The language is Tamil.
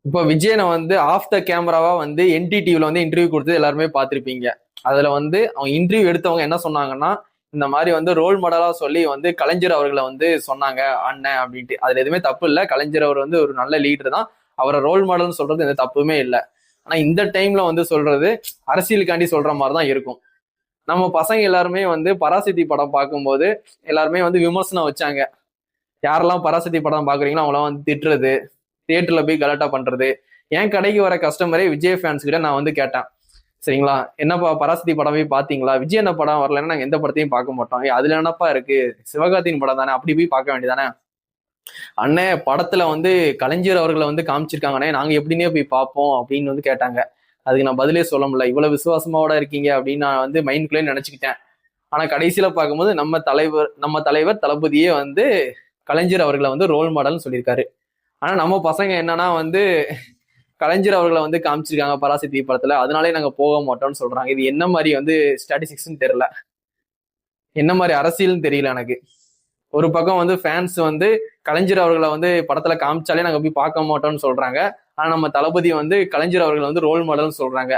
இப்போ விஜயனை வந்து ஆஃப் த கேமராவா வந்து என்டிடிவில வந்து இன்டர்வியூ கொடுத்து எல்லாருமே பார்த்திருப்பீங்க. அதுல வந்து அவங்க இன்டர்வியூ எடுத்தவங்க என்ன சொன்னாங்கன்னா, இந்த மாதிரி வந்து ரோல் மாடலா சொல்லி வந்து கலைஞர் அவர்களை வந்து சொன்னாங்க அண்ணன் அப்படின்ட்டு. அதுல எதுவுமே தப்பு இல்லை, கலைஞர் அவர் வந்து ஒரு நல்ல லீடர் தான், அவரை ரோல் மாடல்னு சொல்றது எந்த தப்புமே இல்லை. ஆனா இந்த டைம்ல வந்து சொல்றது அரசியலுக்காண்டி சொல்ற மாதிரி தான் இருக்கும். நம்ம பசங்க எல்லாருமே வந்து பராசக்தி படம் பார்க்கும்போது எல்லாருமே வந்து விமர்சனம் வச்சாங்க. யாரெல்லாம் பராசக்தி படம் பாக்குறீங்களோ அவங்களாம் வந்து திட்டுறது, தியேட்டர்ல போய் கலாட்டா பண்றது. என் கடைக்கு வர கஸ்டமரே விஜய் ஃபேன்ஸ் கிட்ட நான் வந்து கேட்டேன், சரிங்களா, என்னப்பா பராசக்தி படம் போய் பாத்தீங்களா, விஜய் என்ன படம் வரலன்னா நாங்க எந்த படத்தையும் பார்க்க மாட்டோம், அதுல என்னப்பா இருக்கு, சிவகார்த்தியின் படம் தானே, அப்படி போய் பார்க்க வேண்டியதானே. அண்ணே படத்துல வந்து கலைஞர் அவர்களை வந்து காமிச்சிருக்காங்கண்ணே, நாங்க எப்படின்னே போய் பார்ப்போம் அப்படின்னு வந்து கேட்டாங்க. அதுக்கு நான் பதிலே சொல்ல முடியல. இவ்வளவு விசுவாசமாவோட இருக்கீங்க அப்படின்னு நான் வந்து மைண்ட்குள்ளே நினைச்சுக்கிட்டேன். ஆனா கடைசியில பார்க்கும்போது நம்ம தலைவர் தளபதியே வந்து கலைஞர் அவர்களை வந்து ரோல் மாடல்னு சொல்லியிருக்காரு. ஆனா நம்ம பசங்க என்னன்னா வந்து கலைஞர் அவர்களை வந்து காமிச்சிருக்காங்க பராசக்தி படத்துல, அதனாலே நாங்க போக மாட்டோம்னு சொல்றாங்க. இது என்ன மாதிரி வந்து ஸ்டாட்டிஸ்டிக்ஸ்னு தெரியல, என்ன மாதிரி அரசியல்னு தெரியல எனக்கு. ஒரு பக்கம் வந்து ஃபேன்ஸ் வந்து கலைஞர் அவர்களை வந்து படத்துல காமிச்சாலே நாங்க போய் பார்க்க மாட்டோம்னு சொல்றாங்க. ஆனா நம்ம தளபதி வந்து கலைஞர் அவர்களை வந்து ரோல் மாடல்னு சொல்றாங்க.